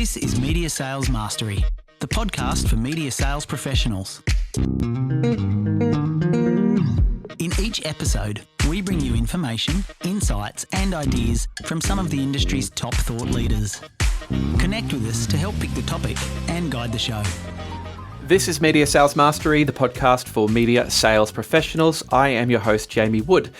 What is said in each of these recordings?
This is Media Sales Mastery, the podcast for media sales professionals. In each episode, we bring you information, insights, and ideas from some of the industry's top thought leaders. Connect with us to help pick the topic and guide the show. This is Media Sales Mastery, the podcast for media sales professionals. I am your host, Jamie Wood.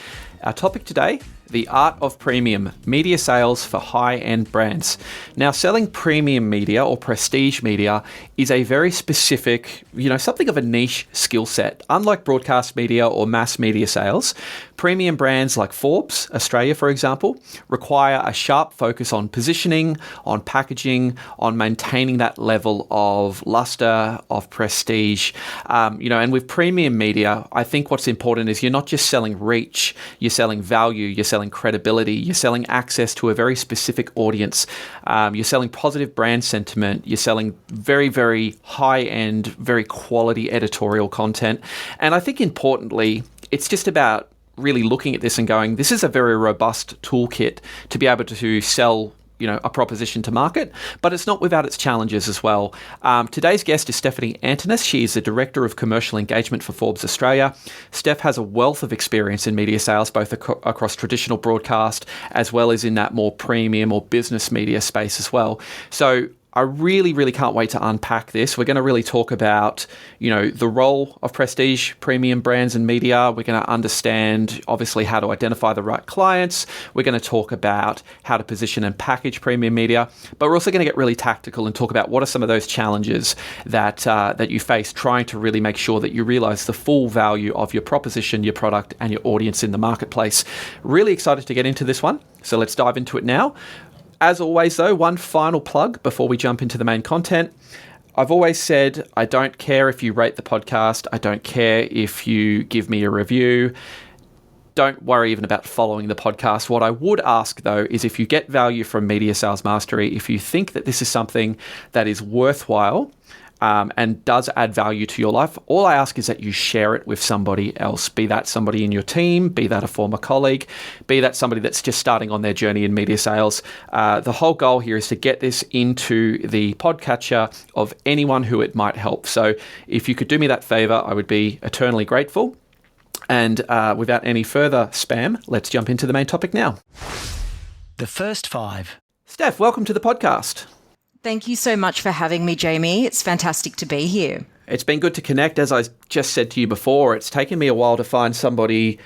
Our topic today, the art of premium, media sales for high-end brands. Now, selling premium media or prestige media is a very specific, something of a niche skill set. Unlike broadcast media or mass media sales, premium brands like Forbes Australia, for example, require a sharp focus on positioning, on packaging, on maintaining that level of luster, of prestige. And with premium media, I think what's important is you're not just selling reach, you're selling value, you're selling credibility, you're selling access to a very specific audience, you're selling positive brand sentiment, you're selling very, very high-end, very quality editorial content. And I think importantly, it's just about really looking at this and going, this is a very robust toolkit to be able to sell a proposition to market, but it's not without its challenges as well. Today's guest is Stephanie Antonis. She is the Director of Commercial Engagement for Forbes Australia. Steph has a wealth of experience in media sales, both across traditional broadcast as well as in that more premium or business media space as well. So I really, really can't wait to unpack this. We're going to really talk about, the role of prestige, premium brands and media. We're going to understand, obviously, how to identify the right clients. We're going to talk about how to position and package premium media. But we're also going to get really tactical and talk about what are some of those challenges that you face trying to really make sure that you realize the full value of your proposition, your product, and your audience in the marketplace. Really excited to get into this one. So let's dive into it now. As always, though, one final plug before we jump into the main content. I've always said I don't care if you rate the podcast. I don't care if you give me a review. Don't worry even about following the podcast. What I would ask, though, is if you get value from Media Sales Mastery, if you think that this is something that is worthwhile, and does add value to your life, all I ask is that you share it with somebody else, be that somebody in your team, be that a former colleague, be that somebody that's just starting on their journey in media sales. The whole goal here is to get this into the podcatcher of anyone who it might help. So if you could do me that favor, I would be eternally grateful. And without any further spam, let's jump into the main topic now. The first five. Steph, welcome to the podcast. Thank you so much for having me, Jamie. It's fantastic to be here. It's been good to connect. As I just said to you before, it's taken me a while to find somebody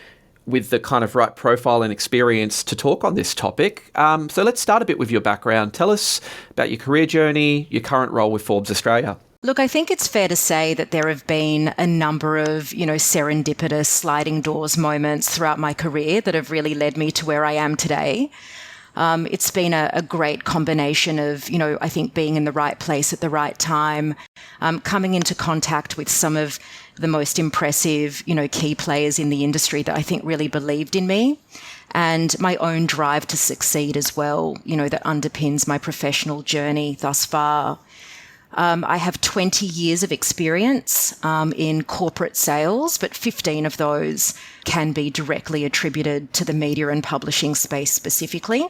with the kind of right profile and experience to talk on this topic. So let's start a bit with your background. Tell us about your career journey, your current role with Forbes Australia. Look, I think it's fair to say that there have been a number of, serendipitous sliding doors moments throughout my career that have really led me to where I am today. It's been a great combination of, I think being in the right place at the right time, coming into contact with some of the most impressive, key players in the industry that I think really believed in me, and my own drive to succeed as well, that underpins my professional journey thus far. I have 20 years of experience in corporate sales, but 15 of those can be directly attributed to the media and publishing space specifically.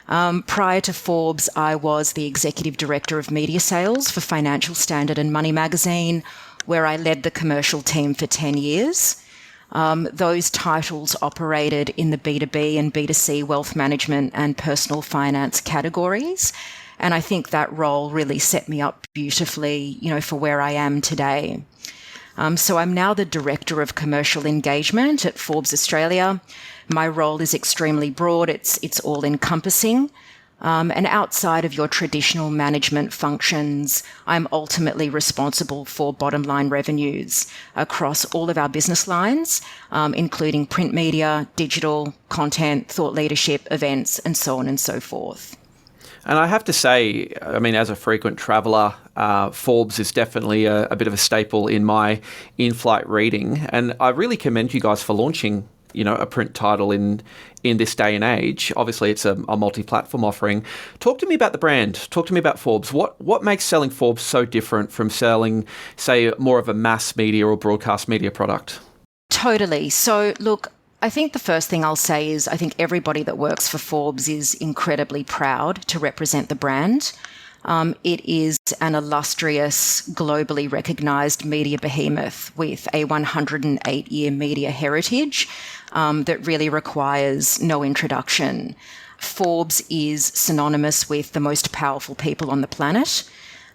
Prior to Forbes, I was the Executive Director of Media Sales for Financial Standard and Money magazine, where I led the commercial team for 10 years. Those titles operated in the B2B and B2C wealth management and personal finance categories. And I think that role really set me up beautifully, for where I am today. So I'm now the Director of Commercial Engagement at Forbes Australia. My role is extremely broad. It's all-encompassing. And outside of your traditional management functions, I'm ultimately responsible for bottom-line revenues across all of our business lines, including print media, digital, content, thought leadership, events, and so on and so forth. And I have to say, as a frequent traveller, Forbes is definitely a bit of a staple in my in-flight reading. And I really commend you guys for launching a print title in this day and age. Obviously, it's a multi-platform offering. Talk to me about the brand. Talk to me about Forbes. What makes selling Forbes so different from selling, say, more of a mass media or broadcast media product? Totally. So, look, I think the first thing I'll say is I think everybody that works for Forbes is incredibly proud to represent the brand. It is an illustrious, globally recognised media behemoth with a 108-year media heritage that really requires no introduction. Forbes is synonymous with the most powerful people on the planet.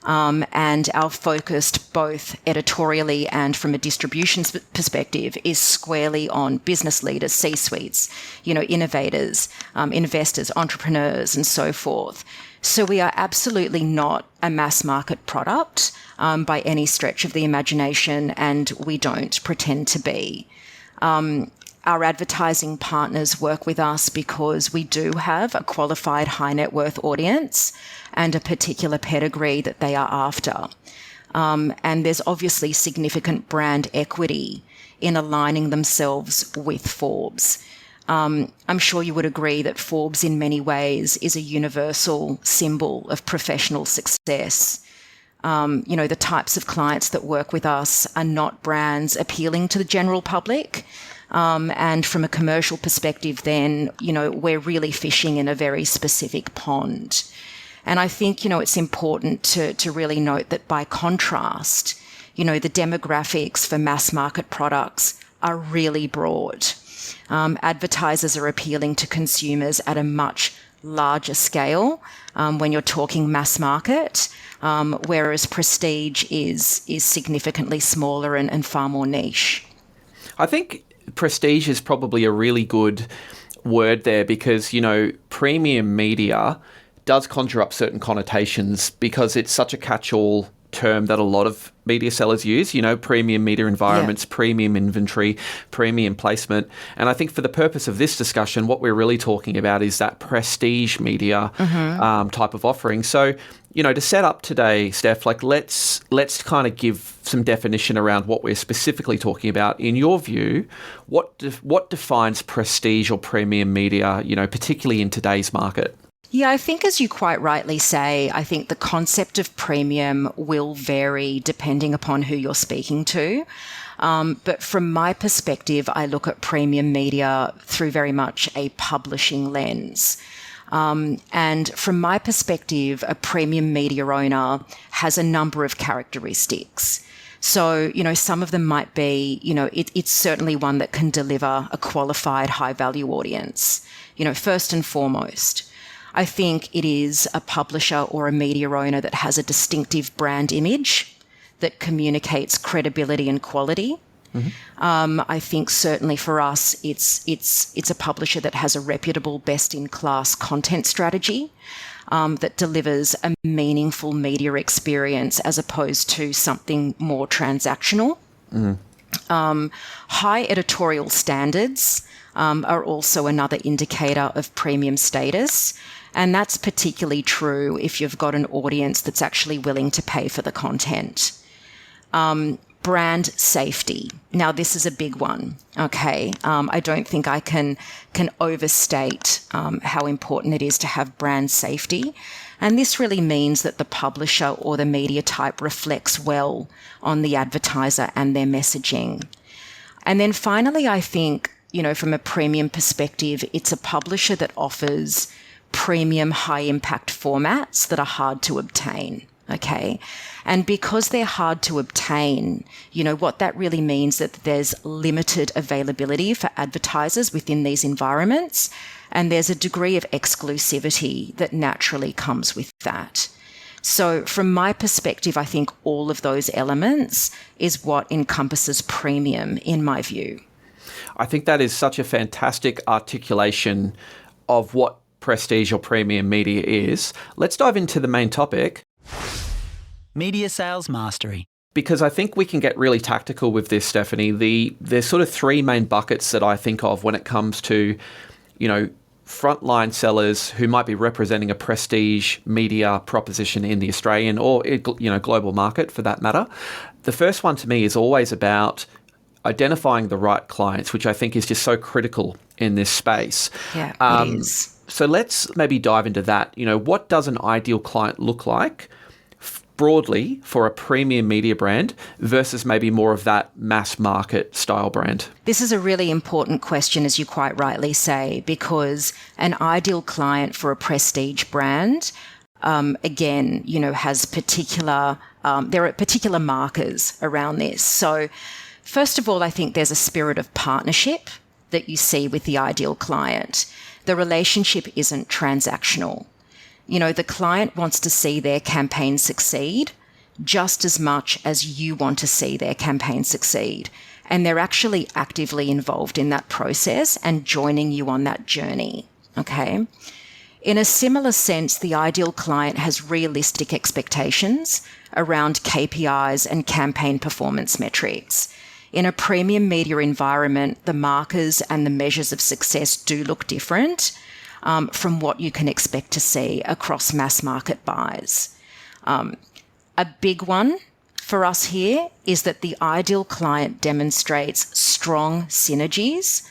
And our focus, both editorially and from a distribution perspective, is squarely on business leaders, C-suites, innovators, investors, entrepreneurs, and so forth. So we are absolutely not a mass market product by any stretch of the imagination, and we don't pretend to be. Our advertising partners work with us because we do have a qualified high net worth audience and a particular pedigree that they are after. And there's obviously significant brand equity in aligning themselves with Forbes. I'm sure you would agree that Forbes in many ways is a universal symbol of professional success. The types of clients that work with us are not brands appealing to the general public. And from a commercial perspective, then, we're really fishing in a very specific pond. And I think, it's important to really note that by contrast, the demographics for mass market products are really broad. Advertisers are appealing to consumers at a much larger scale when you're talking mass market, whereas prestige is significantly smaller and far more niche. I think prestige is probably a really good word there because, premium media does conjure up certain connotations because it's such a catch-all term that a lot of media sellers use, premium media environments, premium inventory, premium placement. And I think for the purpose of this discussion, what we're really talking about is that prestige media type of offering. So, to set up today, Steph, let's kind of give some definition around what we're specifically talking about. In your view, what defines prestige or premium media, particularly in today's market? Yeah, I think as you quite rightly say, I think the concept of premium will vary depending upon who you're speaking to. But from my perspective, I look at premium media through very much a publishing lens. And from my perspective, a premium media owner has a number of characteristics. So, some of them might be, it's certainly one that can deliver a qualified high-value audience, first and foremost. I think it is a publisher or a media owner that has a distinctive brand image that communicates credibility and quality. I think certainly for us, it's a publisher that has a reputable, best-in-class content strategy that delivers a meaningful media experience as opposed to something more transactional. High editorial standards are also another indicator of premium status. And that's particularly true if you've got an audience that's actually willing to pay for the content. Brand safety. Now, this is a big one, okay? I don't think I can overstate how important it is to have brand safety. And this really means that the publisher or the media type reflects well on the advertiser and their messaging. And then finally, I think, from a premium perspective, it's a publisher that offers premium high-impact formats that are hard to obtain, okay? And because they're hard to obtain, what that really means that there's limited availability for advertisers within these environments, and there's a degree of exclusivity that naturally comes with that. So from my perspective, I think all of those elements is what encompasses premium in my view. I think that is such a fantastic articulation of what prestige or premium media is. Let's dive into the main topic. Media sales mastery. Because I think we can get really tactical with this, Stephanie. There's sort of three main buckets that I think of when it comes to, frontline sellers who might be representing a prestige media proposition in the Australian or, global market for that matter. The first one to me is always about identifying the right clients, which I think is just so critical in this space. Yeah, it is. So let's maybe dive into that. What does an ideal client look like broadly for a premium media brand versus maybe more of that mass market style brand? This is a really important question, as you quite rightly say, because an ideal client for a prestige brand again, has there are particular markers around this. So first of all, I think there's a spirit of partnership that you see with the ideal client. The relationship isn't transactional. The client wants to see their campaign succeed just as much as you want to see their campaign succeed. And they're actually actively involved in that process and joining you on that journey. Okay. In a similar sense, the ideal client has realistic expectations around KPIs and campaign performance metrics. In a premium media environment, the markers and the measures of success do look different from what you can expect to see across mass market buys. A big one for us here is that the ideal client demonstrates strong synergies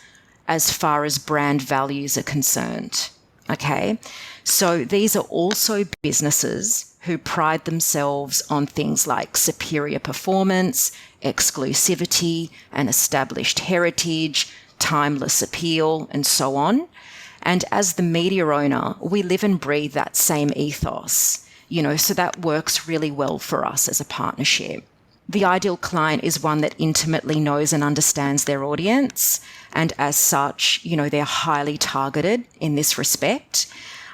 as far as brand values are concerned. Okay, so these are also businesses who pride themselves on things like superior performance, exclusivity, and established heritage, timeless appeal, and so on. And as the media owner, we live and breathe that same ethos, so that works really well for us as a partnership. The ideal client is one that intimately knows and understands their audience, and as such, they're highly targeted in this respect.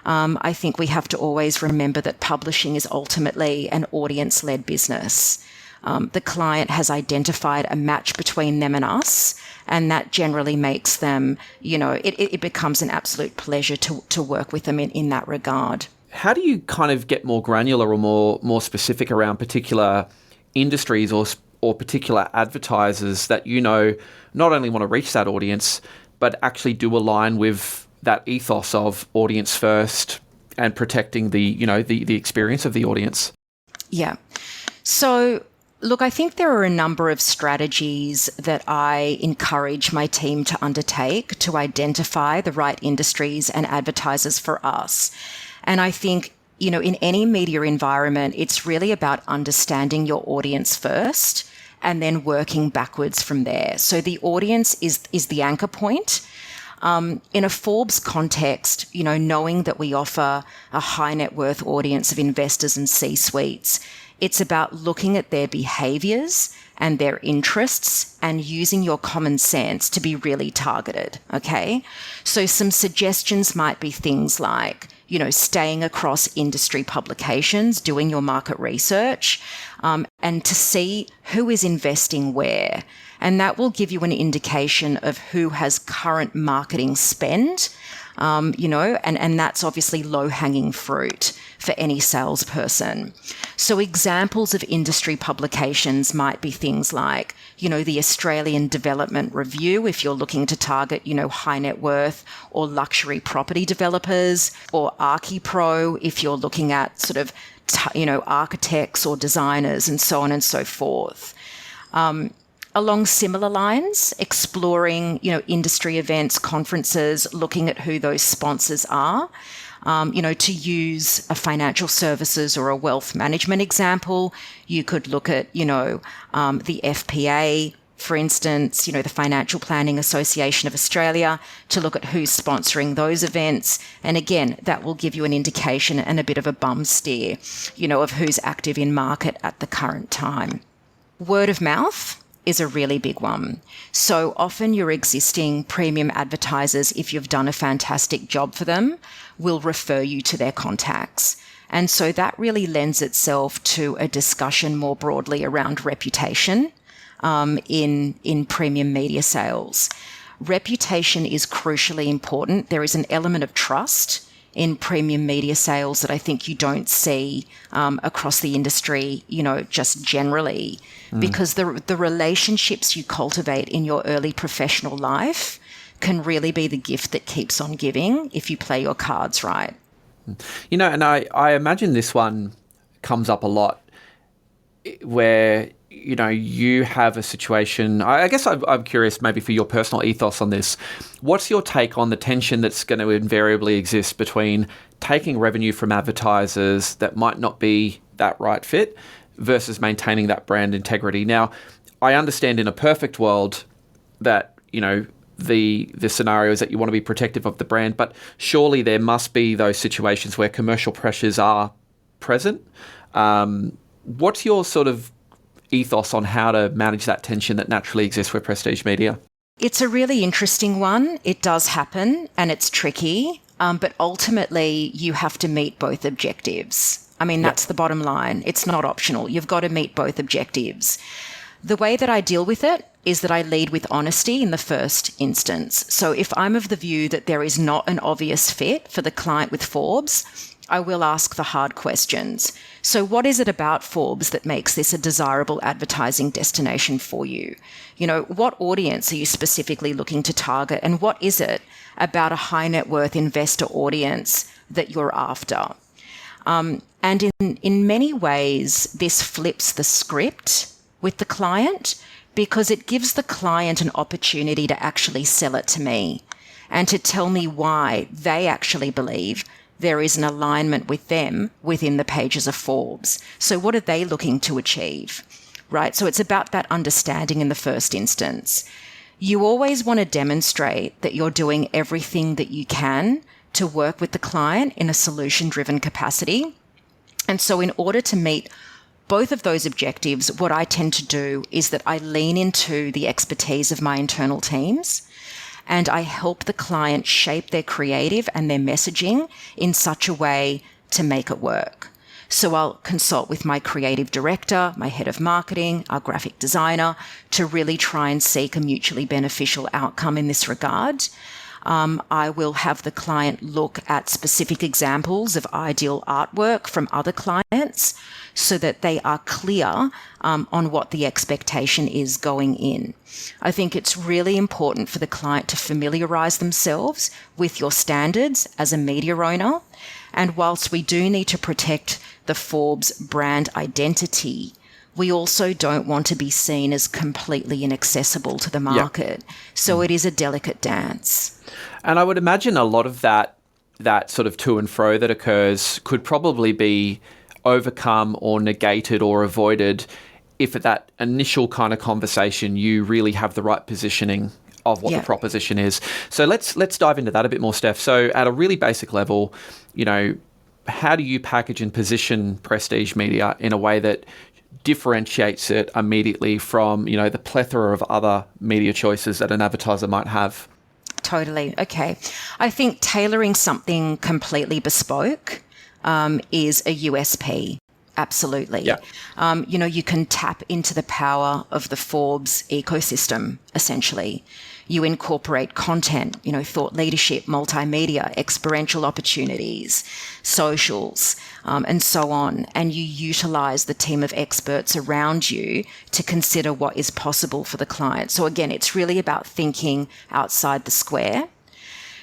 I think we have to always remember that publishing is ultimately an audience-led business. The client has identified a match between them and us, and that generally makes them, it becomes an absolute pleasure to work with them in that regard. How do you kind of get more granular or more specific around particular industries or particular advertisers that not only want to reach that audience, but actually do align with that ethos of audience first and protecting the experience of the audience? Yeah. So look, I think there are a number of strategies that I encourage my team to undertake to identify the right industries and advertisers for us. And I think, in any media environment, it's really about understanding your audience first and then working backwards from there. So the audience is the anchor point. In a Forbes context, knowing that we offer a high net worth audience of investors and C-suites, it's about looking at their behaviors and their interests and using your common sense to be really targeted, okay? So some suggestions might be things like, staying across industry publications, doing your market research, and to see who is investing where. And that will give you an indication of who has current marketing spend, and that's obviously low-hanging fruit for any salesperson. So examples of industry publications might be things like, the Australian Development Review, if you're looking to target, high net worth or luxury property developers, or ArchiPro, if you're looking at sort of, architects or designers and so on and so forth. Along similar lines, exploring, industry events, conferences, looking at who those sponsors are. To use a financial services or a wealth management example, you could look at, the FPA, for instance, the Financial Planning Association of Australia, to look at who's sponsoring those events. And again, that will give you an indication and a bit of a bum steer, of who's active in market at the current time. Word of mouth is a really big one. So often your existing premium advertisers, if you've done a fantastic job for them, will refer you to their contacts. And so that really lends itself to a discussion more broadly around reputation in premium media sales. Reputation is crucially important. There is an element of trust in premium media sales that I think you don't see across the industry, just generally, because the relationships you cultivate in your early professional life can really be the gift that keeps on giving if you play your cards right. And I imagine this one comes up a lot where, you have a situation. I guess I'm curious maybe for your personal ethos on this. What's your take on the tension that's going to invariably exist between taking revenue from advertisers that might not be that right fit versus maintaining that brand integrity? Now, I understand in a perfect world that, the scenario is that you want to be protective of the brand, but surely there must be those situations where commercial pressures are present. What's your sort of ethos on how to manage that tension that naturally exists with prestige media? It's a really interesting one. It does happen and it's tricky, but ultimately you have to meet both objectives. I mean, that's the bottom line. It's not optional. You've got to meet both objectives. The way that I deal with it is that I lead with honesty in the first instance. So if I'm of the view that there is not an obvious fit for the client with Forbes, I will ask the hard questions. So what is it about Forbes that makes this a desirable advertising destination for you? You know, what audience are you specifically looking to target? And what is it about a high net worth investor audience that you're after? And in many ways, this flips the script with the client because it gives the client an opportunity to actually sell it to me and to tell me why they actually believe there is an alignment with them within the pages of Forbes. So what are they looking to achieve, right? So it's about that understanding in the first instance. You always want to demonstrate that you're doing everything that you can to work with the client in a solution-driven capacity. And so in order to meet both of those objectives, what I tend to do is that I lean into the expertise of my internal teams and I help the client shape their creative and their messaging in such a way to make it work. So I'll consult with my creative director, my head of marketing, our graphic designer, to really try and seek a mutually beneficial outcome in this regard. I will have the client look at specific examples of ideal artwork from other clients so that they are clear on what the expectation is going in. I think it's really important for the client to familiarise themselves with your standards as a media owner. And whilst we do need to protect the Forbes brand identity, we also don't want to be seen as completely inaccessible to the market. Yep. So it is a delicate dance. And I would imagine a lot of that sort of to and fro that occurs could probably be overcome or negated or avoided if at that initial kind of conversation you really have the right positioning of what the proposition is. So let's dive into that a bit more, Steph. So at a really basic level, you know, how do you package and position prestige media in a way that differentiates it immediately from, you know, the plethora of other media choices that an advertiser might have? Totally. Okay. I think tailoring something completely bespoke is a USP. Absolutely. Yeah. You know, you can tap into the power of the Forbes ecosystem, essentially. You incorporate content, you know, thought leadership, multimedia, experiential opportunities, socials, and so on. And you utilize the team of experts around you to consider what is possible for the client. So again, it's really about thinking outside the square.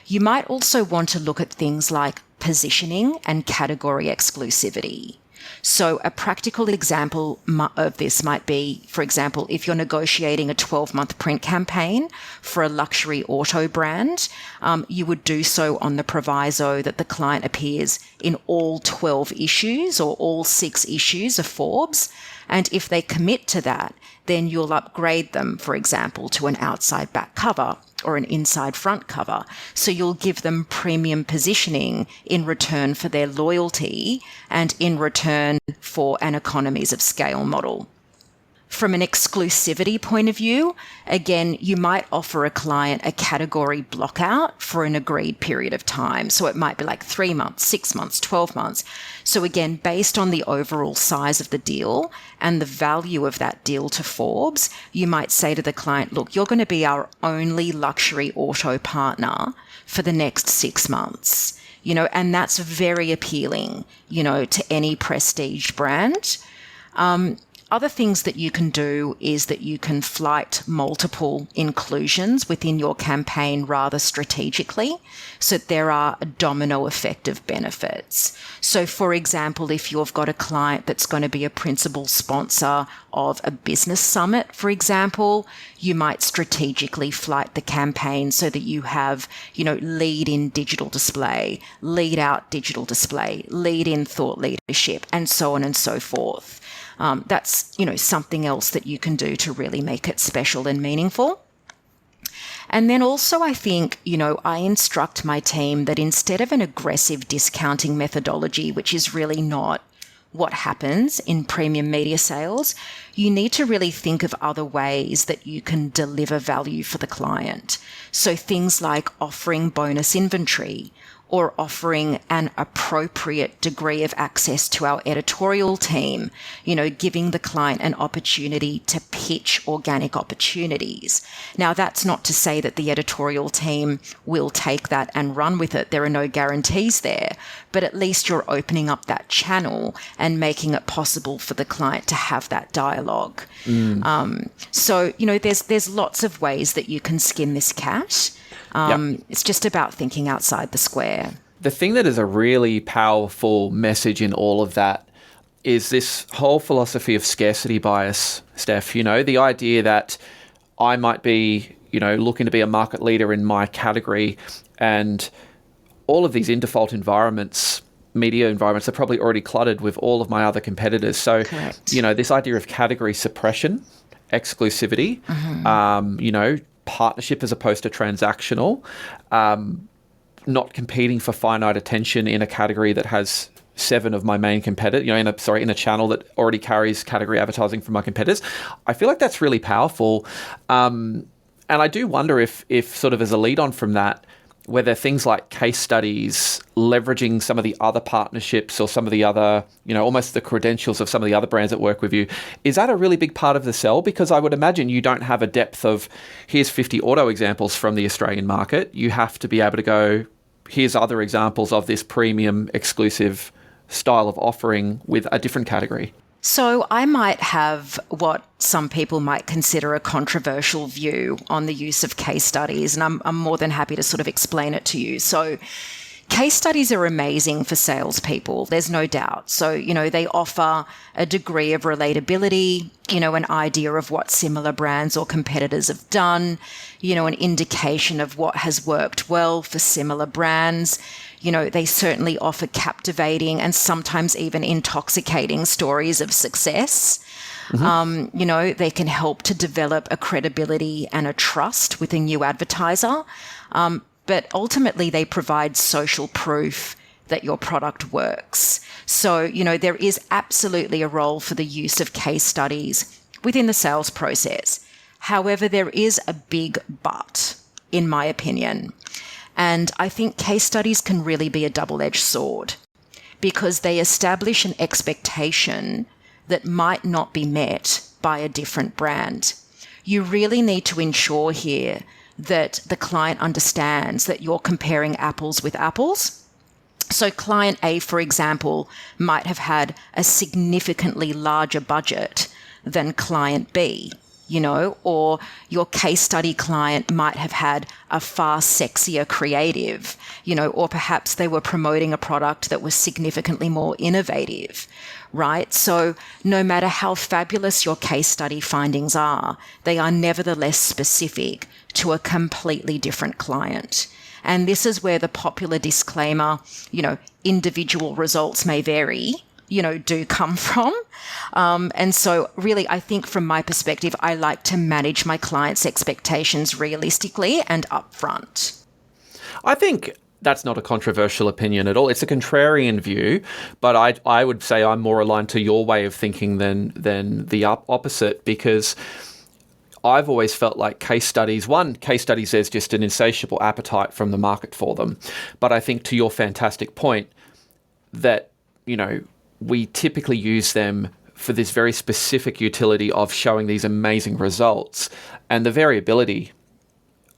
You might also want to look at things like positioning and category exclusivity. So a practical example of this might be, for example, if you're negotiating a 12-month print campaign for a luxury auto brand, you would do so on the proviso that the client appears in all 12 issues or all 6 issues of Forbes. And if they commit to that, then you'll upgrade them, for example, to an outside back cover or an inside front cover. So you'll give them premium positioning in return for their loyalty and in return for an economies of scale model. From an exclusivity point of view, again, you might offer a client a category blockout for an agreed period of time. So it might be like 3 months, 6 months, 12 months. So again, based on the overall size of the deal and the value of that deal to Forbes, you might say to the client, look, you're going to be our only luxury auto partner for the next 6 months. You know, and that's very appealing, you know, to any prestige brand. Other things that you can do is that you can flight multiple inclusions within your campaign rather strategically, so that there are a domino effect of benefits. So, for example, if you've got a client that's going to be a principal sponsor of a business summit, for example, you might strategically flight the campaign so that you have, you know, lead in digital display, lead out digital display, lead in thought leadership, and so on and so forth. That's, you know, something else that you can do to really make it special and meaningful. And then also I think, you know, I instruct my team that instead of an aggressive discounting methodology, which is really not what happens in premium media sales, you need to really think of other ways that you can deliver value for the client. So things like offering bonus inventory or offering an appropriate degree of access to our editorial team, giving the client an opportunity to pitch organic opportunities. Now, that's not to say that the editorial team will take that and run with it. There are no guarantees there, but at least you're opening up that channel and making it possible for the client to have that dialogue. So, there's lots of ways that you can skin this cat. It's just about thinking outside the square. The thing that is a really powerful message in all of that is this whole philosophy of scarcity bias, Steph. The idea that I might be, looking to be a market leader in my category, and all of these in-default environments, media environments, are probably already cluttered with all of my other competitors. So, Correct. This idea of category suppression, exclusivity, partnership as opposed to transactional, not competing for finite attention in a category that has 7 of my main competitors, in a channel that already carries category advertising from my competitors. I feel like that's really powerful. And I do wonder if sort of as a lead on from that, whether things like case studies, leveraging some of the other partnerships or some of the other, almost the credentials of some of the other brands that work with you, is that a really big part of the sell? Because I would imagine you don't have a depth of, here's 50 auto examples from the Australian market. You have to be able to go, here's other examples of this premium exclusive style of offering with a different category. So I might have what some people might consider a controversial view on the use of case studies, and I'm more than happy to sort of explain it to you. So case studies are amazing for salespeople, there's no doubt. So, they offer a degree of relatability, an idea of what similar brands or competitors have done, an indication of what has worked well for similar brands. They certainly offer captivating and sometimes even intoxicating stories of success. They can help to develop a credibility and a trust with a new advertiser. But ultimately, they provide social proof that your product works. So, there is absolutely a role for the use of case studies within the sales process. However, there is a big but, in my opinion. And I think case studies can really be a double-edged sword because they establish an expectation that might not be met by a different brand. You really need to ensure here that the client understands that you're comparing apples with apples. So client A, for example, might have had a significantly larger budget than client B, or your case study client might have had a far sexier creative, or perhaps they were promoting a product that was significantly more innovative, right? So no matter how fabulous your case study findings are, they are nevertheless specific to a completely different client. And this is where the popular disclaimer, individual results may vary, do come from. And so really, I think from my perspective, I like to manage my clients' expectations realistically and upfront. I think that's not a controversial opinion at all. It's a contrarian view, but I would say I'm more aligned to your way of thinking than the opposite, because I've always felt like case studies, there's just an insatiable appetite from the market for them. But I think to your fantastic point that, we typically use them for this very specific utility of showing these amazing results, and the variability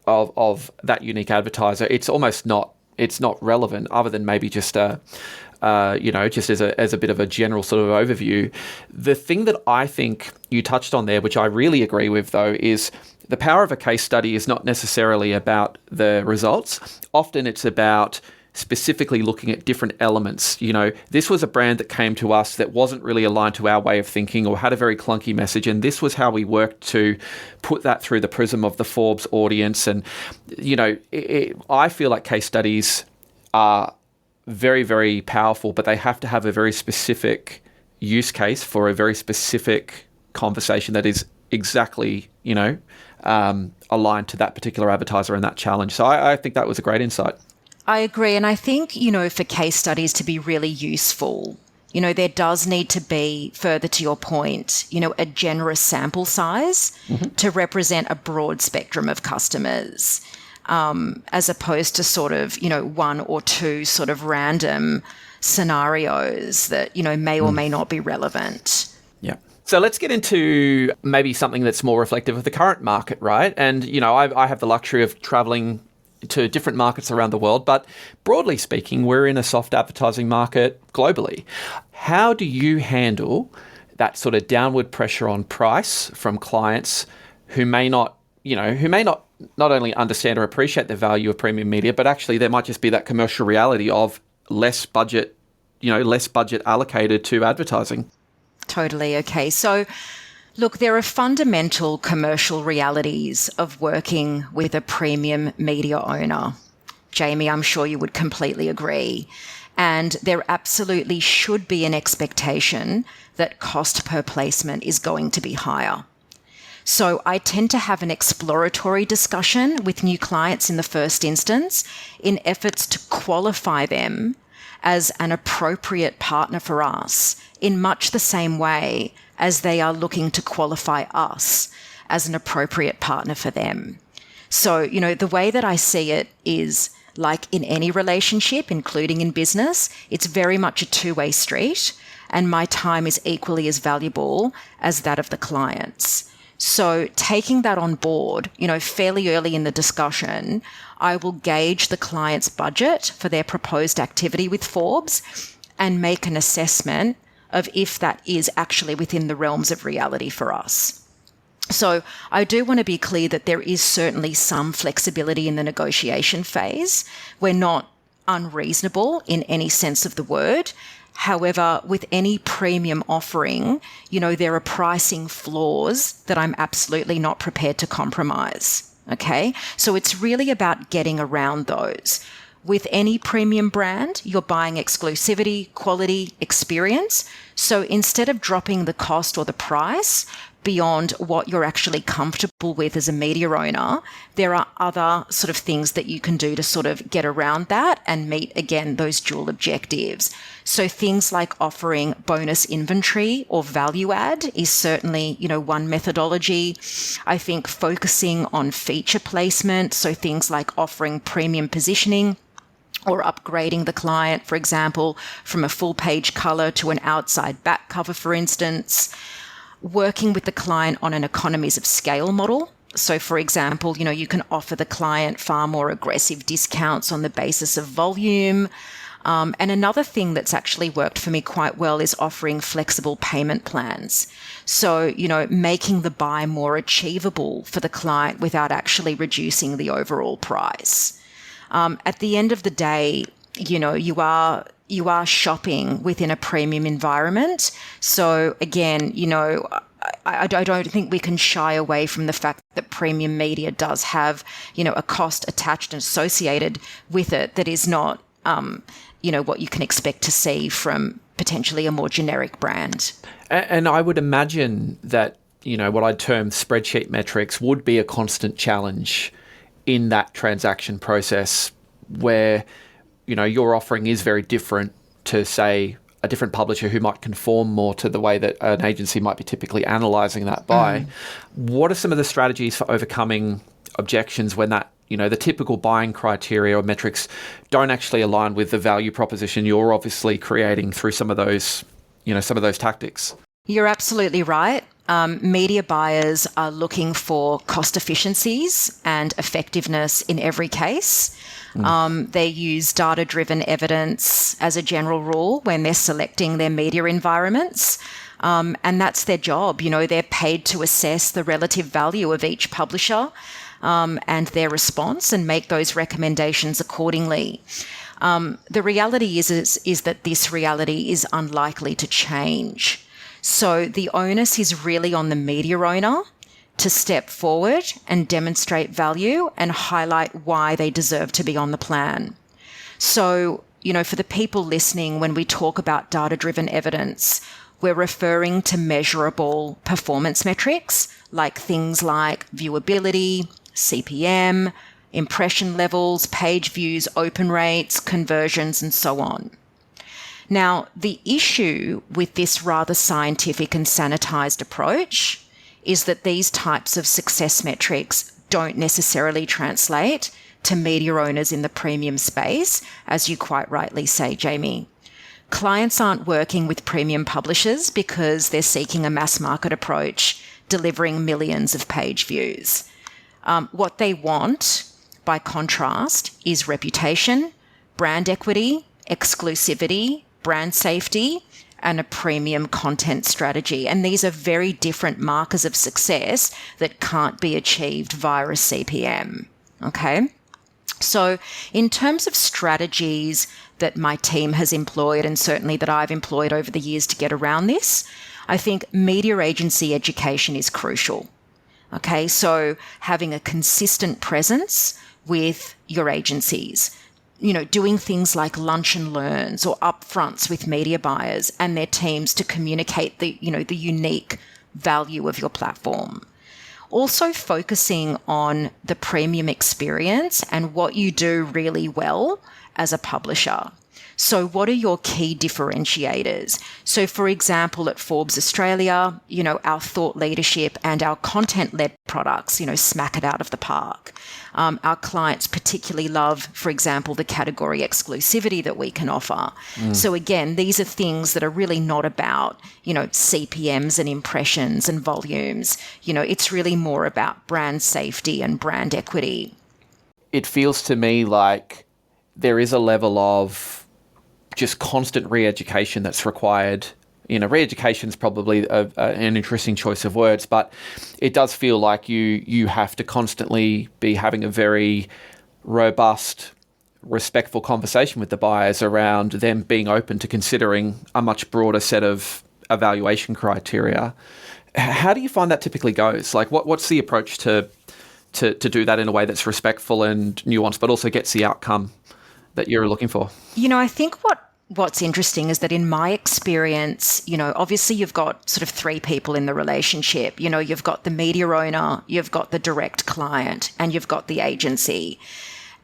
of that unique advertiser, it's not relevant other than maybe just just as a bit of a general sort of overview. The thing that I think you touched on there, which I really agree with though, is the power of a case study is not necessarily about the results. Often it's about specifically looking at different elements. This was a brand that came to us that wasn't really aligned to our way of thinking or had a very clunky message, and this was how we worked to put that through the prism of the Forbes audience. And, I feel like case studies are very, very powerful, but they have to have a very specific use case for a very specific conversation that is exactly, aligned to that particular advertiser and that challenge. So I think that was a great insight. I agree. And I think, for case studies to be really useful, There does need to be, further to your point, a generous sample size to represent a broad spectrum of customers, as opposed to sort of, one or two sort of random scenarios that, may or may not be relevant. Yeah. So let's get into maybe something that's more reflective of the current market, right? And, I have the luxury of traveling to different markets around the world, but broadly speaking, we're in a soft advertising market globally. How do you handle that sort of downward pressure on price from clients who may not only understand or appreciate the value of premium media, but actually there might just be that commercial reality of less budget allocated to advertising? Totally. Okay. So, look, there are fundamental commercial realities of working with a premium media owner. Jamie, I'm sure you would completely agree. And there absolutely should be an expectation that cost per placement is going to be higher. So I tend to have an exploratory discussion with new clients in the first instance in efforts to qualify them as an appropriate partner for us in much the same way as they are looking to qualify us as an appropriate partner for them. So, the way that I see it is like in any relationship, including in business, it's very much a two-way street, and my time is equally as valuable as that of the clients. So taking that on board, fairly early in the discussion, I will gauge the client's budget for their proposed activity with Forbes and make an assessment of if that is actually within the realms of reality for us. So I do want to be clear that there is certainly some flexibility in the negotiation phase. We're not unreasonable in any sense of the word. However, with any premium offering, there are pricing flaws that I'm absolutely not prepared to compromise. Okay? So it's really about getting around those. With any premium brand, you're buying exclusivity, quality, experience. So instead of dropping the cost or the price beyond what you're actually comfortable with as a media owner, there are other sort of things that you can do to sort of get around that and meet, again, those dual objectives. So things like offering bonus inventory or value add is certainly, one methodology. I think focusing on feature placement, so things like offering premium positioning or upgrading the client, for example, from a full page color to an outside back cover, for instance. Working with the client on an economies of scale model. So, for example, you can offer the client far more aggressive discounts on the basis of volume. And another thing that's actually worked for me quite well is offering flexible payment plans. So, making the buy more achievable for the client without actually reducing the overall price. At the end of the day, you are shopping within a premium environment. So again, I don't think we can shy away from the fact that premium media does have, a cost attached and associated with it that is not, what you can expect to see from potentially a more generic brand. And I would imagine that, what I'd term spreadsheet metrics would be a constant challenge in that transaction process where your offering is very different to, say, a different publisher who might conform more to the way that an agency might be typically analysing that buy. What are some of the strategies for overcoming objections when that, the typical buying criteria or metrics don't actually align with the value proposition you're obviously creating through some of those tactics? You're absolutely right. Media buyers are looking for cost efficiencies and effectiveness in every case. They use data-driven evidence as a general rule when they're selecting their media environments. And that's their job. They're paid to assess the relative value of each publisher and their response and make those recommendations accordingly. The reality is that this reality is unlikely to change. So the onus is really on the media owner to step forward and demonstrate value and highlight why they deserve to be on the plan. So, for the people listening, when we talk about data-driven evidence, we're referring to measurable performance metrics like things like viewability, CPM, impression levels, page views, open rates, conversions, and so on. Now, the issue with this rather scientific and sanitized approach is that these types of success metrics don't necessarily translate to media owners in the premium space, as you quite rightly say, Jamie. Clients aren't working with premium publishers because they're seeking a mass market approach, delivering millions of page views. What they want, by contrast, is reputation, brand equity, exclusivity, brand safety, and a premium content strategy. And these are very different markers of success that can't be achieved via a CPM. Okay? So in terms of strategies that my team has employed, and certainly that I've employed over the years to get around this, I think media agency education is crucial. Okay, so having a consistent presence with your agencies, doing things like lunch and learns or upfronts with media buyers and their teams to communicate the unique value of your platform. Also focusing on the premium experience and what you do really well as a publisher. So what are your key differentiators? So for example, at Forbes Australia, our thought leadership and our content-led products, smack it out of the park. Our clients particularly love, for example, the category exclusivity that we can offer. So again, these are things that are really not about, CPMs and impressions and volumes. It's really more about brand safety and brand equity. It feels to me like there is a level of just constant re-education that's required. Re-education is probably an interesting choice of words, but it does feel like you have to constantly be having a very robust, respectful conversation with the buyers around them being open to considering a much broader set of evaluation criteria. How do you find that typically goes? Like, what's the approach to do that in a way that's respectful and nuanced, but also gets the outcome that you're looking for? I think what's interesting is that in my experience, obviously you've got sort of three people in the relationship. You've got the media owner, you've got the direct client, and you've got the agency.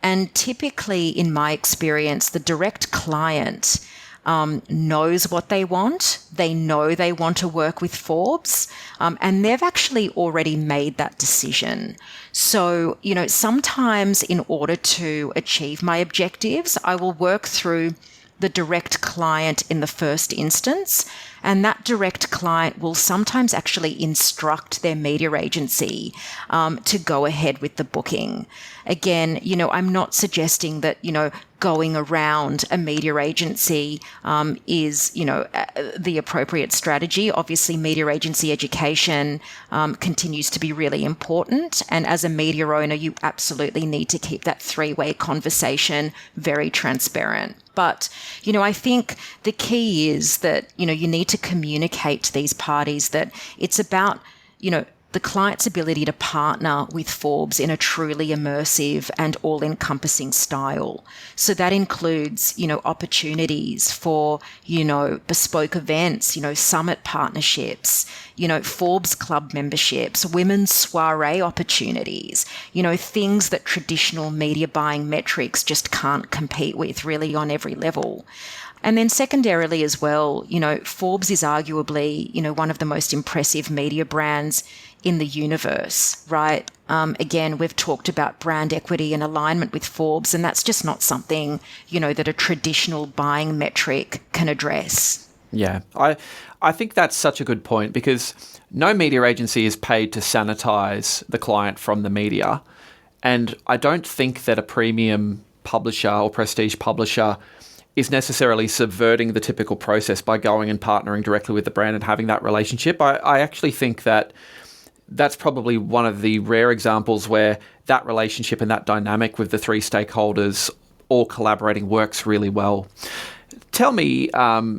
And typically, in my experience, the direct client knows what they want. They know they want to work with Forbes, and they've actually already made that decision. So, sometimes in order to achieve my objectives, I will work through the direct client in the first instance, and that direct client will sometimes actually instruct their media agency to go ahead with the booking. Again, I'm not suggesting that, going around a media agency is, the appropriate strategy. Obviously, media agency education continues to be really important. And as a media owner, you absolutely need to keep that three-way conversation very transparent. But, I think the key is that, you need to communicate to these parties that it's about, the client's ability to partner with Forbes in a truly immersive and all-encompassing style. So that includes, opportunities for, bespoke events, summit partnerships, Forbes Club memberships, women's soiree opportunities, things that traditional media buying metrics just can't compete with really on every level. And then secondarily as well, Forbes is arguably, one of the most impressive media brands in the universe, right? Again, we've talked about brand equity and alignment with Forbes, and that's just not something, that a traditional buying metric can address. Yeah, I think that's such a good point, because no media agency is paid to sanitize the client from the media. And I don't think that a premium publisher or prestige publisher is necessarily subverting the typical process by going and partnering directly with the brand and having that relationship. I actually think that that's probably one of the rare examples where that relationship and that dynamic with the three stakeholders all collaborating works really well. Tell me,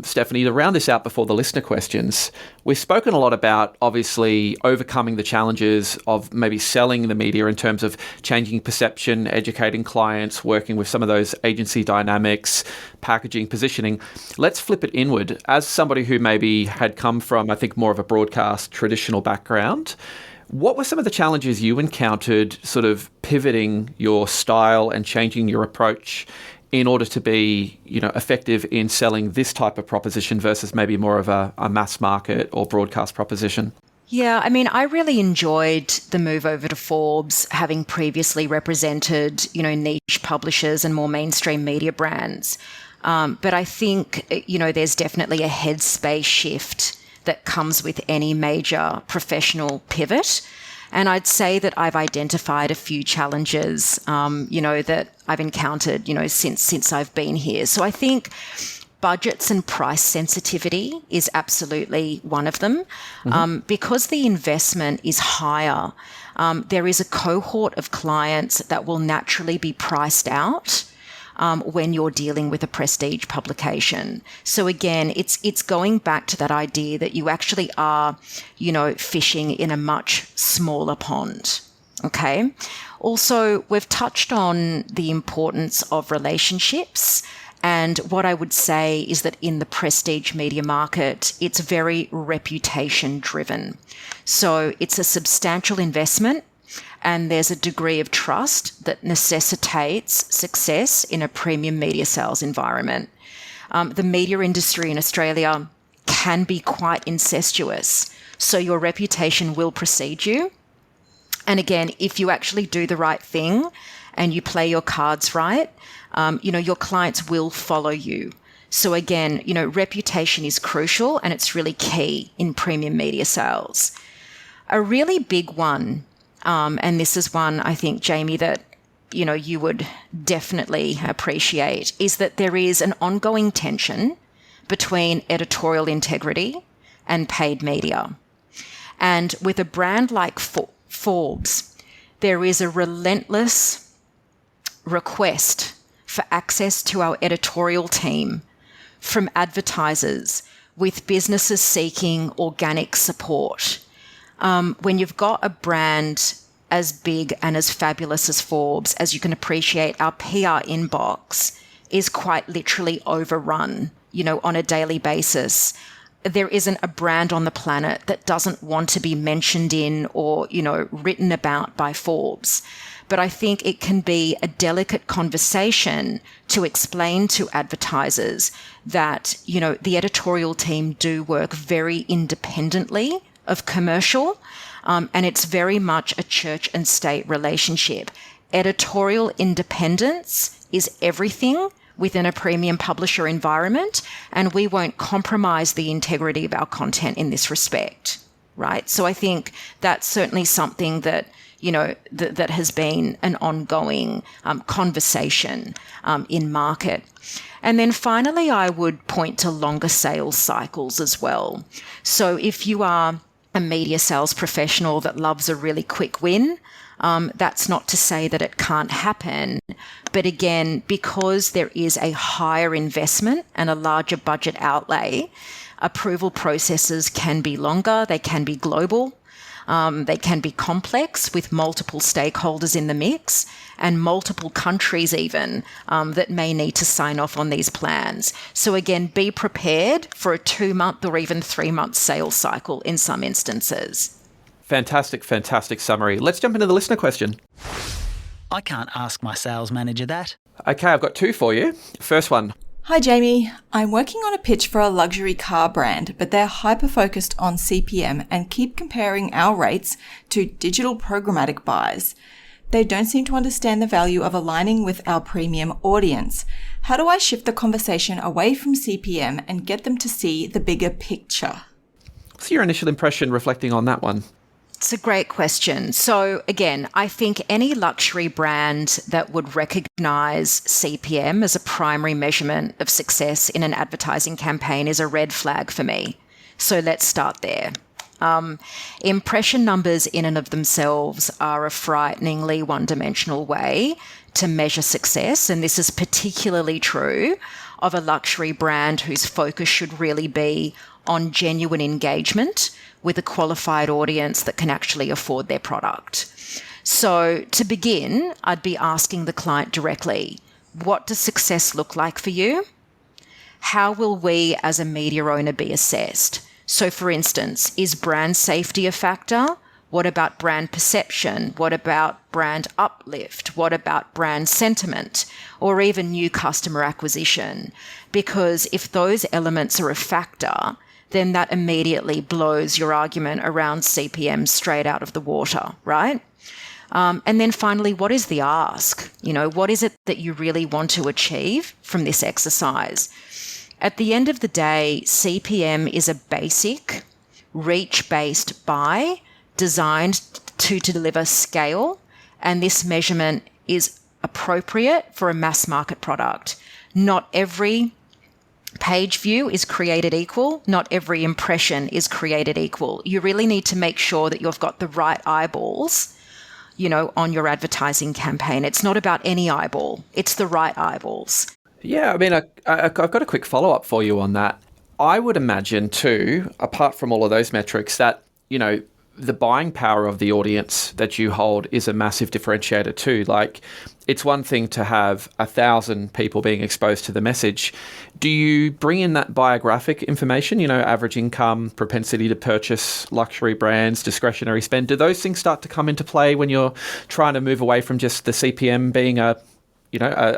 Stephanie, to round this out before the listener questions, we've spoken a lot about obviously overcoming the challenges of maybe selling the media in terms of changing perception, educating clients, working with some of those agency dynamics, packaging, positioning. Let's flip it inward. As somebody who maybe had come from, I think, more of a broadcast traditional background, what were some of the challenges you encountered sort of pivoting your style and changing your approach in order to be, effective in selling this type of proposition versus maybe more of a mass market or broadcast proposition? Yeah, I mean, I really enjoyed the move over to Forbes, having previously represented, niche publishers and more mainstream media brands. But I think, there's definitely a headspace shift that comes with any major professional pivot. And I'd say that I've identified a few challenges, that I've encountered, since I've been here. So I think budgets and price sensitivity is absolutely one of them. Because the investment is higher, there is a cohort of clients that will naturally be priced out when you're dealing with a prestige publication. So again, it's going back to that idea that you actually are, fishing in a much smaller pond. Okay. Also, we've touched on the importance of relationships. And what I would say is that in the prestige media market, it's very reputation driven. So it's a substantial investment, and there's a degree of trust that necessitates success in a premium media sales environment. The media industry in Australia can be quite incestuous, so your reputation will precede you. And again, if you actually do the right thing and you play your cards right, your clients will follow you. So again, reputation is crucial, and it's really key in premium media sales. A really big one, and this is one I think, Jamie, that you would definitely appreciate, is that there is an ongoing tension between editorial integrity and paid media. And with a brand like Forbes, there is a relentless request for access to our editorial team from advertisers, with businesses seeking organic support. When you've got a brand as big and as fabulous as Forbes, as you can appreciate, our PR inbox is quite literally overrun, on a daily basis. There isn't a brand on the planet that doesn't want to be mentioned in or, written about by Forbes. But I think it can be a delicate conversation to explain to advertisers that, the editorial team do work very independently of commercial, and it's very much a church and state relationship. Editorial independence is everything within a premium publisher environment, and we won't compromise the integrity of our content in this respect, right? So I think that's certainly something that, that has been an ongoing conversation in market. And then finally, I would point to longer sales cycles as well. So if you are a media sales professional that loves a really quick win, that's not to say that it can't happen. But again, because there is a higher investment and a larger budget outlay, approval processes can be longer, they can be global, they can be complex with multiple stakeholders in the mix and multiple countries even that may need to sign off on these plans. So again, be prepared for a 2-month or even 3-month sales cycle in some instances. Fantastic summary. Let's jump into the listener question. I can't ask my sales manager that. Okay, I've got 2 for you. First one. Hi Jamie, I'm working on a pitch for a luxury car brand, but they're hyper-focused on CPM and keep comparing our rates to digital programmatic buys. They don't seem to understand the value of aligning with our premium audience. How do I shift the conversation away from CPM and get them to see the bigger picture? What's your initial impression reflecting on that one? It's a great question. So again, I think any luxury brand that would recognise CPM as a primary measurement of success in an advertising campaign is a red flag for me. So let's start there. Impression numbers in and of themselves are a frighteningly one-dimensional way to measure success, and this is particularly true of a luxury brand whose focus should really be on genuine engagement with a qualified audience that can actually afford their product. So to begin, I'd be asking the client directly, what does success look like for you? How will we as a media owner be assessed? So for instance, is brand safety a factor? What about brand perception? What about brand uplift? What about brand sentiment? Or even new customer acquisition? Because if those elements are a factor, then that immediately blows your argument around CPM straight out of the water, right? And then finally, what is the ask? What is it that you really want to achieve from this exercise? At the end of the day, CPM is a basic, reach-based buy designed to deliver scale, and this measurement is appropriate for a mass market product. Not every page view is created equal. Not every impression is created equal. You really need to make sure that you've got the right eyeballs, on your advertising campaign. It's not about any eyeball. It's the right eyeballs. Yeah, I mean, I've got a quick follow-up for you on that. I would imagine too, apart from all of those metrics, that, the buying power of the audience that you hold is a massive differentiator too. Like, it's one thing to have 1,000 people being exposed to the message. Do you bring in that biographic information, average income, propensity to purchase luxury brands, discretionary spend? Do those things start to come into play when you're trying to move away from just the CPM being a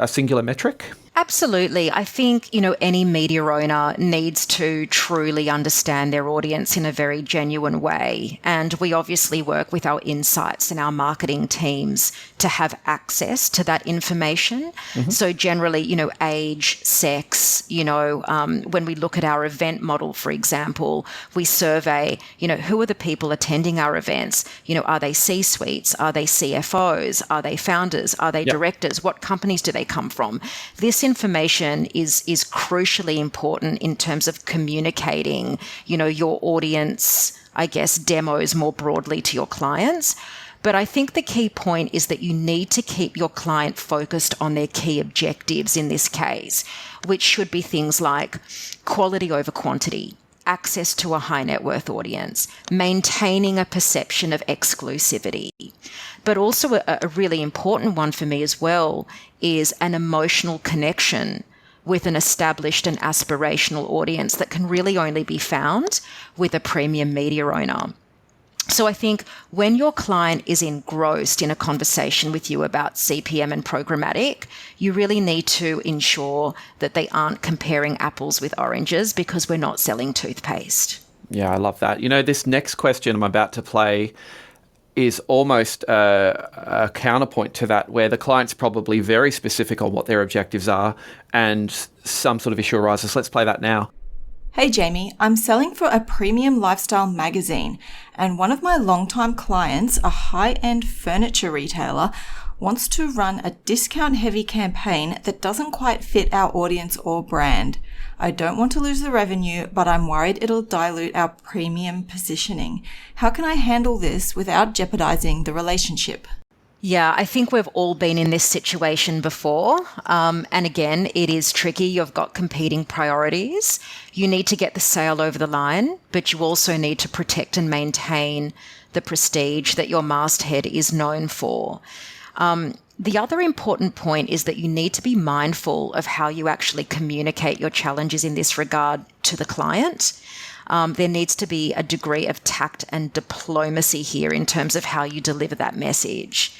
singular metric? Absolutely. I think, any media owner needs to truly understand their audience in a very genuine way. And we obviously work with our insights and our marketing teams to have access to that information. Mm-hmm. So generally, age, sex, when we look at our event model, for example, we survey, who are the people attending our events? Are they C-suites? Are they CFOs? Are they founders? Are they directors? What companies do they come from? This information is crucially important in terms of communicating, your audience, demos more broadly to your clients. But I think the key point is that you need to keep your client focused on their key objectives in this case, which should be things like quality over quantity, access to a high net worth audience, maintaining a perception of exclusivity. But also a really important one for me as well is an emotional connection with an established and aspirational audience that can really only be found with a premium media owner. So I think when your client is engrossed in a conversation with you about CPM and programmatic, you really need to ensure that they aren't comparing apples with oranges, because we're not selling toothpaste. Yeah, I love that. This next question I'm about to play is almost a counterpoint to that, where the client's probably very specific on what their objectives are and some sort of issue arises. Let's play that now. Hey Jamie, I'm selling for a premium lifestyle magazine, and one of my longtime clients, a high-end furniture retailer, wants to run a discount-heavy campaign that doesn't quite fit our audience or brand. I don't want to lose the revenue, but I'm worried it'll dilute our premium positioning. How can I handle this without jeopardizing the relationship? Yeah, I think we've all been in this situation before. And again, it is tricky. You've got competing priorities. You need to get the sale over the line, but you also need to protect and maintain the prestige that your masthead is known for. The other important point is that you need to be mindful of how you actually communicate your challenges in this regard to the client. There needs to be a degree of tact and diplomacy here in terms of how you deliver that message.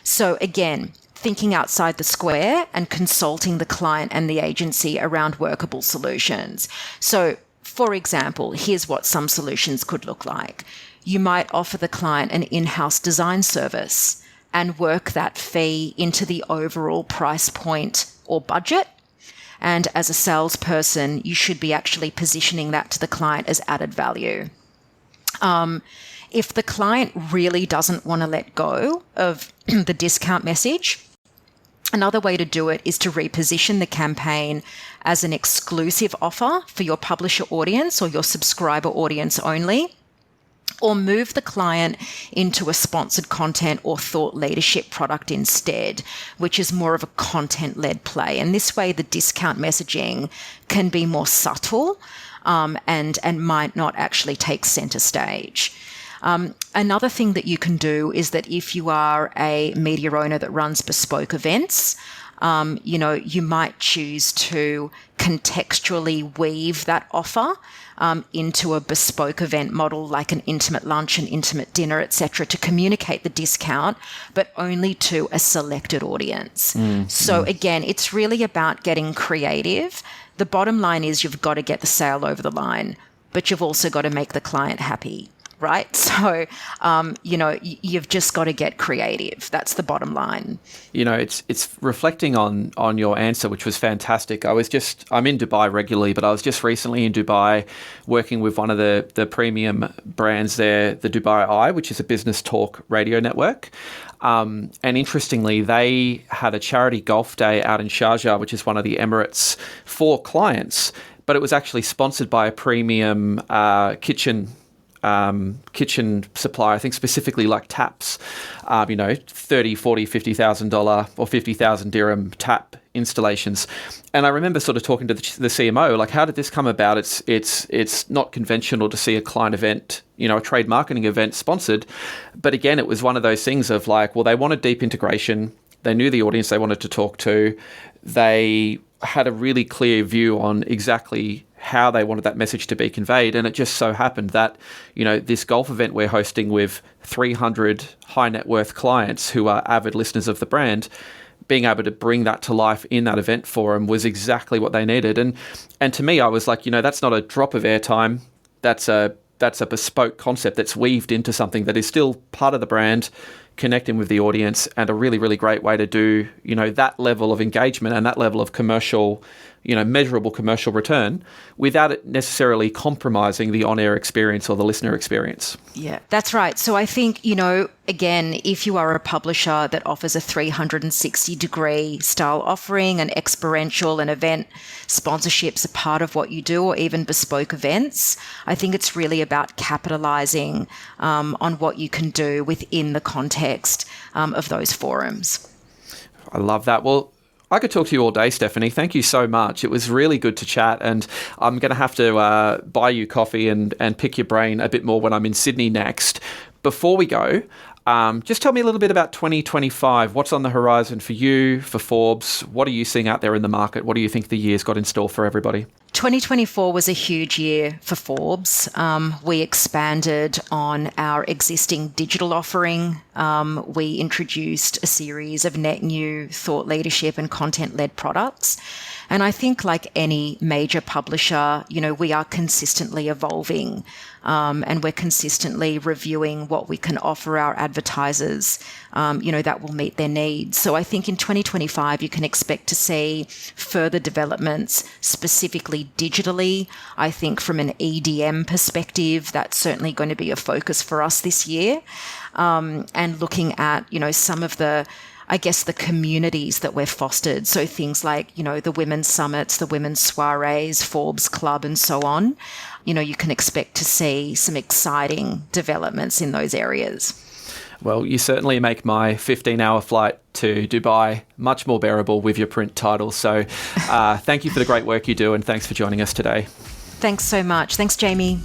So again, thinking outside the square and consulting the client and the agency around workable solutions. So, for example, here's what some solutions could look like. You might offer the client an in-house design service and work that fee into the overall price point or budget. And as a salesperson, you should be actually positioning that to the client as added value. If the client really doesn't want to let go of the discount message, another way to do it is to reposition the campaign as an exclusive offer for your publisher audience or your subscriber audience only, or move the client into a sponsored content or thought leadership product instead, which is more of a content-led play. And this way, the discount messaging can be more subtle and might not actually take center stage. Another thing that you can do is that if you are a media owner that runs bespoke events, you might choose to contextually weave that offer into a bespoke event model, like an intimate lunch, an intimate dinner, etc., to communicate the discount, but only to a selected audience. So again, it's really about getting creative. The bottom line is you've got to get the sale over the line, but you've also got to make the client happy. Right. So, you've just got to get creative. That's the bottom line. It's reflecting on your answer, which was fantastic. I'm in Dubai regularly, but I was just recently in Dubai working with one of the premium brands there, the Dubai Eye, which is a business talk radio network. And interestingly, they had a charity golf day out in Sharjah, which is one of the Emirates, for clients, but it was actually sponsored by a premium kitchen supplier, I think specifically like taps, $30,000, $40,000, $50,000 or 50,000 dirham tap installations. And I remember sort of talking to the CMO, like, how did this come about? It's not conventional to see a client event, a trade marketing event sponsored. But again, it was one of those things of like, well, they wanted deep integration. They knew the audience they wanted to talk to. They had a really clear view on exactly how they wanted that message to be conveyed. And it just so happened that, this golf event we're hosting with 300 high net worth clients who are avid listeners of the brand, being able to bring that to life in that event for them was exactly what they needed. And to me, I was like, that's not a drop of airtime. That's a bespoke concept that's weaved into something that is still part of the brand, connecting with the audience, and a really, really great way to do, that level of engagement and that level of commercial, measurable commercial return without it necessarily compromising the on-air experience or the listener experience. Yeah, that's right. So I think, again, if you are a publisher that offers a 360-degree style offering, an experiential and event sponsorships are part of what you do, or even bespoke events, I think it's really about capitalizing on what you can do within the context of those forums. I love that. Well, I could talk to you all day, Stephanie. Thank you so much. It was really good to chat, and I'm going to have to buy you coffee and pick your brain a bit more when I'm in Sydney next. Before we go, just tell me a little bit about 2025. What's on the horizon for you, for Forbes? What are you seeing out there in the market? What do you think the year's got in store for everybody? 2024 was a huge year for Forbes. We expanded on our existing digital offering. We introduced a series of net new thought leadership and content-led products. And I think, like any major publisher, we are consistently evolving, and we're consistently reviewing what we can offer our advertisers, that will meet their needs. So I think in 2025, you can expect to see further developments, specifically digitally. I think from an EDM perspective, that's certainly going to be a focus for us this year. And looking at, some of the communities that we've fostered. So things like, the women's summits, the women's soirees, Forbes Club, and so on. You can expect to see some exciting developments in those areas. Well, you certainly make my 15-hour flight to Dubai much more bearable with your print title. So thank you for the great work you do, and thanks for joining us today. Thanks so much. Thanks, Jamie.